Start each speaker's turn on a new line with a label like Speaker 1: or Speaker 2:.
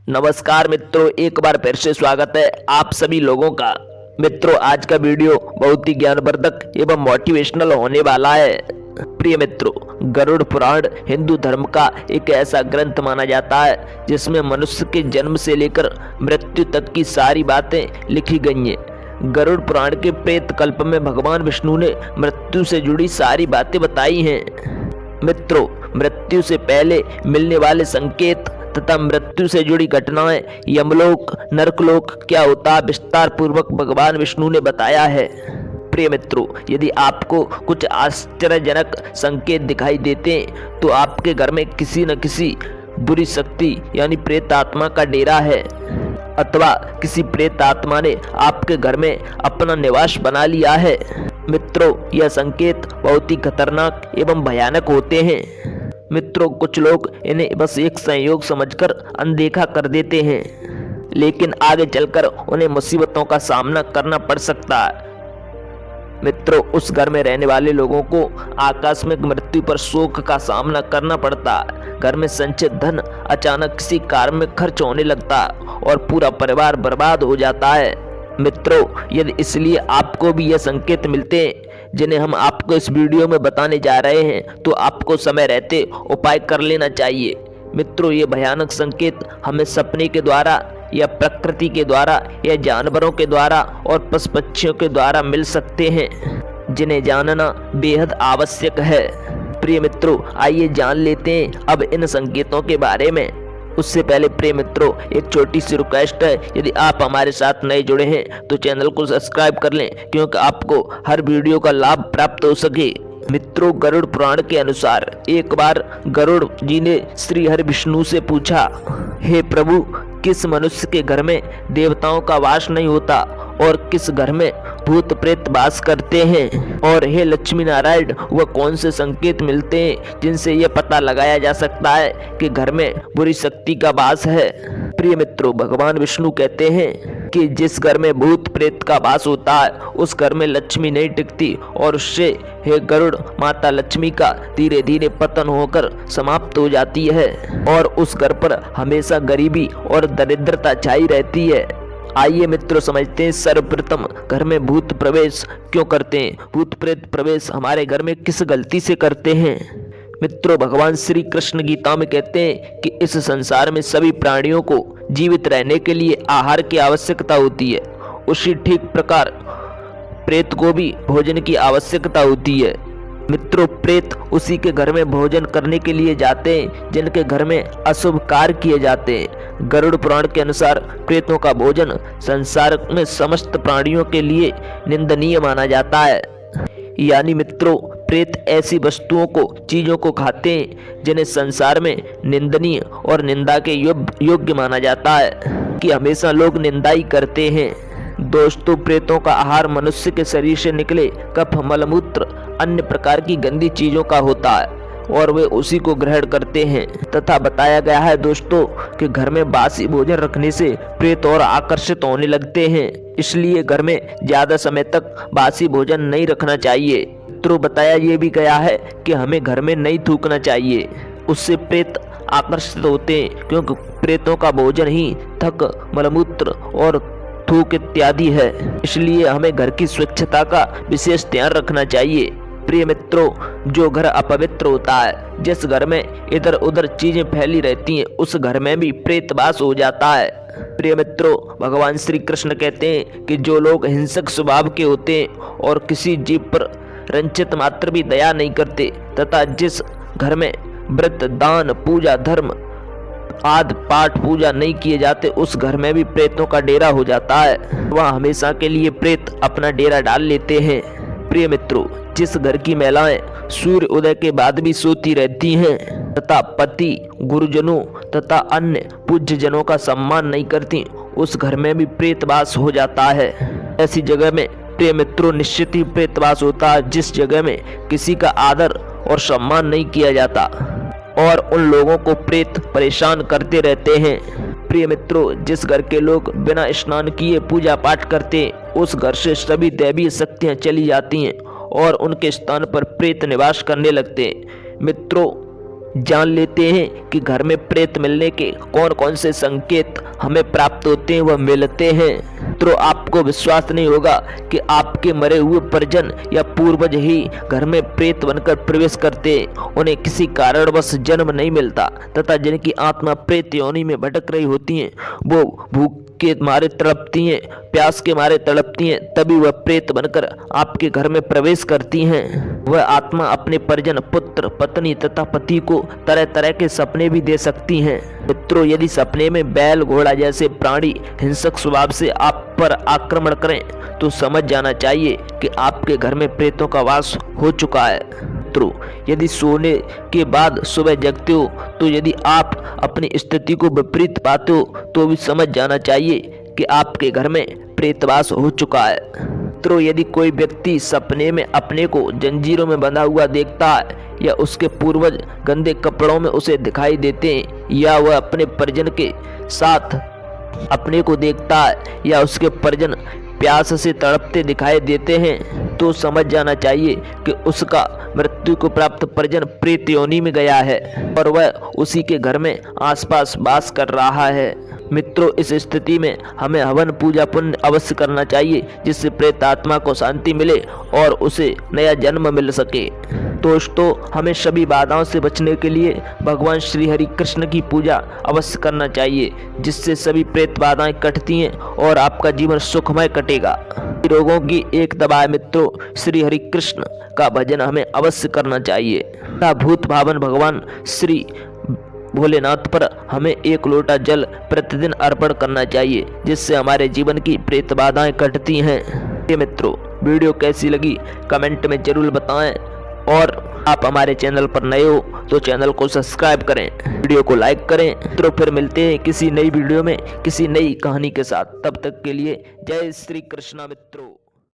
Speaker 1: नमस्कार मित्रों, एक बार फिर से स्वागत है आप सभी लोगों का। मित्रों, आज का वीडियो बहुत ही ज्ञानवर्धक एवं मोटिवेशनल होने वाला है। प्रिय मित्रों, गरुड़ पुराण हिंदू धर्म का एक ऐसा ग्रंथ माना जाता है जिसमें मनुष्य के जन्म से लेकर मृत्यु तक की सारी बातें लिखी गई हैं। गरुड़ पुराण के प्रेत कल्प में भगवान विष्णु ने मृत्यु से जुड़ी सारी बातें बताई हैं। मित्रों, मृत्यु से पहले मिलने वाले संकेत तथा मृत्यु से जुड़ी घटनाएं, यमलोक, नरकलोक क्या होता है, विस्तार पूर्वक भगवान विष्णु ने बताया है। प्रिय मित्रों, यदि आपको कुछ आश्चर्यजनक संकेत दिखाई देते हैं तो आपके घर में किसी न किसी बुरी शक्ति यानी प्रेत आत्मा का डेरा है, अथवा किसी प्रेत आत्मा ने आपके घर में अपना निवास बना लिया है। मित्रों, यह संकेत बहुत ही खतरनाक एवं भयानक होते हैं। मित्रों, कुछ लोग इन्हें बस एक संयोग समझकर अनदेखा कर देते हैं, लेकिन आगे चलकर उन्हें मुसीबतों का सामना करना पड़ सकता है। मित्रों, उस घर में रहने वाले लोगों को आकस्मिक मृत्यु पर शोक का सामना करना पड़ता है। घर में संचित धन अचानक किसी कारण में खर्च होने लगता है और पूरा परिवार बर्बाद हो जाता है। मित्रों, यदि इसलिए आपको भी यह संकेत मिलते हैं जिन्हें हम आपको इस वीडियो में बताने जा रहे हैं, तो आपको समय रहते उपाय कर लेना चाहिए। मित्रों, ये भयानक संकेत हमें सपने के द्वारा या प्रकृति के द्वारा या जानवरों के द्वारा और पशु पक्षियों के द्वारा मिल सकते हैं, जिन्हें जानना बेहद आवश्यक है। प्रिय मित्रों, आइए जान लेते हैं अब इन संकेतों के बारे में। उससे पहले प्रिय मित्रों, एक छोटी सी रिक्वेस्ट है, यदि आप हमारे साथ नए जुड़े हैं तो चैनल को सब्सक्राइब कर लें, क्योंकि आपको हर वीडियो का लाभ प्राप्त हो सके। मित्रों, गरुड़ पुराण के अनुसार एक बार गरुड़ जी ने श्री हरि विष्णु से पूछा, हे प्रभु, किस मनुष्य के घर में देवताओं का वास नहीं होता और किस घर में भूत प्रेत वास करते हैं, और हे लक्ष्मी नारायण, वह कौन से संकेत मिलते हैं जिनसे यह पता लगाया जा सकता है कि घर में बुरी शक्ति का वास है। प्रिय मित्रों, भगवान विष्णु कहते हैं कि जिस घर में भूत प्रेत का वास होता है उस घर में लक्ष्मी नहीं टिकती, और उससे हे गरुड़, माता लक्ष्मी का धीरे धीरे पतन होकर समाप्त हो जाती है और उस घर पर हमेशा गरीबी और दरिद्रता छाई रहती है। आइए मित्रों, समझते हैं सर्वप्रथम घर में भूत प्रवेश क्यों करते हैं, भूत प्रेत प्रवेश हमारे घर में किस गलती से करते हैं। मित्रों, भगवान श्री कृष्ण गीता में कहते हैं कि इस संसार में सभी प्राणियों को जीवित रहने के लिए आहार की आवश्यकता होती है, उसी ठीक प्रकार प्रेत को भी भोजन की आवश्यकता होती है। मित्रों, प्रेत उसी के घर में भोजन करने के लिए जाते हैं जिनके घर में अशुभ कार्य किए जाते हैं। गरुड़ पुराण के अनुसार प्रेतों का भोजन संसार में समस्त प्राणियों के लिए निंदनीय माना जाता है। यानी मित्रों, प्रेत ऐसी वस्तुओं को, चीजों को खाते हैं जिन्हें संसार में निंदनीय और निंदा के योग्य माना जाता है, कि हमेशा लोग निंदा ही करते हैं। दोस्तों, प्रेतों का आहार मनुष्य के शरीर से निकले कफ, मलमूत्र, अन्य प्रकार की गंदी चीजों का होता है और वे उसी को ग्रहण करते हैं। तथा बताया गया है दोस्तों कि घर में बासी भोजन रखने से प्रेत और आकर्षित होने लगते हैं, इसलिए घर में ज्यादा समय तक बासी भोजन नहीं रखना चाहिए। मित्रों, बताया ये भी गया है कि हमें घर में नहीं थूकना चाहिए, उससे प्रेत आकर्षित होते हैं, क्योंकि प्रेतों का भोजन ही थक, मलमूत्र और थूक इत्यादि है, इसलिए हमें घर की स्वच्छता का विशेष ध्यान रखना चाहिए। प्रिय मित्रों, जो घर अपवित्र होता है, जिस घर में इधर उधर चीजें फैली रहती हैं, उस घर में भी प्रेत वास हो जाता है। प्रिय मित्रों, भगवान श्री कृष्ण कहते हैं कि जो लोग हिंसक स्वभाव के होते हैं और किसी जीव पर रंचित मात्र भी दया नहीं करते, तथा जिस घर में व्रत, दान, पूजा, धर्म आदि पाठ पूजा नहीं किए जाते, उस घर में भी प्रेतों का डेरा हो जाता है। वह हमेशा के लिए प्रेत अपना डेरा डाल लेते हैं। प्रिय मित्रों, जिस घर की महिलाएं सूर्य उदय के बाद भी सोती रहती हैं तथा पति, गुरुजनों तथा अन्य पूज्य जनों का सम्मान नहीं करती, उस घर में भी प्रेतवास हो जाता है। ऐसी जगह में प्रिय मित्रों निश्चित ही प्रेतवास होता है, जिस जगह में किसी का आदर और सम्मान नहीं किया जाता और उन लोगों को प्रेत परेशान करते रहते हैं। प्रिय मित्रों, जिस घर के लोग बिना स्नान किए पूजा पाठ करते, उस घर से सभी दैवीय शक्तियां चली जाती हैं और उनके स्थान पर प्रेत निवास करने लगते हैं। मित्रों, जान लेते हैं कि घर में प्रेत मिलने के कौन कौन से संकेत हमें प्राप्त होते हैं व मिलते हैं। तो आपको विश्वास नहीं होगा कि आपके मरे हुए परिजन या पूर्वज ही घर में प्रेत बनकर प्रवेश करते, उन्हें किसी कारणवश जन्म नहीं मिलता तथा जिनकी आत्मा प्रेत योनि में भटक रही होती हैं वो भूख के मारे तड़पती हैं, प्यास के मारे तड़पती हैं, तभी वह प्रेत बनकर आपके घर में प्रवेश करती हैं। वह आत्मा अपने परिजन, पुत्र, पत्नी तथा पति को तरह तरह के सपने भी दे सकती हैं। मित्रों, यदि सपने में बैल, घोड़ा जैसे प्राणी हिंसक स्वभाव से आप पर आक्रमण करें तो समझ जाना चाहिए कि आपके घर में प्रेतों का वास हो चुका है। मित्रों, यदि सोने के बाद सुबह जगते हो तो यदि आप अपनी स्थिति को विपरीत पाते हो तो भी समझ जाना चाहिए कि आपके घर में प्रेतवास हो चुका है। मित्रों, यदि कोई व्यक्ति सपने में अपने को जंजीरों में बंधा हुआ देखता है या उसके पूर्वज गंदे कपड़ों में उसे दिखाई देते हैं या वह अपने परिजन के साथ अपने को देखता है या उसके परिजन प्यास से तड़पते दिखाई देते हैं तो समझ जाना चाहिए कि उसका मृत्यु को प्राप्त परिजन प्रेत योनि में गया है और वह उसी के घर में आसपास वास कर रहा है। मित्रों, इस स्थिति में हमें हवन पूजा पुण्य अवश्य करना चाहिए जिससे प्रेत आत्मा को शांति मिले और उसे नया जन्म मिल सके। दोस्तों, हमें सभी बाधाओं से बचने के लिए भगवान श्री हरि कृष्ण की पूजा अवश्य करना चाहिए जिससे सभी प्रेत बाधाएं कटती हैं और आपका जीवन सुखमय कटेगा। रोगों की एक दवा है मित्रों, श्री हरि कृष्ण का भजन हमें अवश्य करना चाहिए। भूत भावन भगवान श्री भोलेनाथ पर हमें 1 लोटा जल प्रतिदिन अर्पण करना चाहिए जिससे हमारे जीवन की प्रेत बाधाएं कटती हैं। ये मित्रों, वीडियो कैसी लगी कमेंट में जरूर बताएं और आप हमारे चैनल पर नए हो तो चैनल को सब्सक्राइब करें, वीडियो को लाइक करें। मित्रों, फिर मिलते हैं किसी नई वीडियो में किसी नई कहानी के साथ। तब तक के लिए जय श्री कृष्णा मित्रों।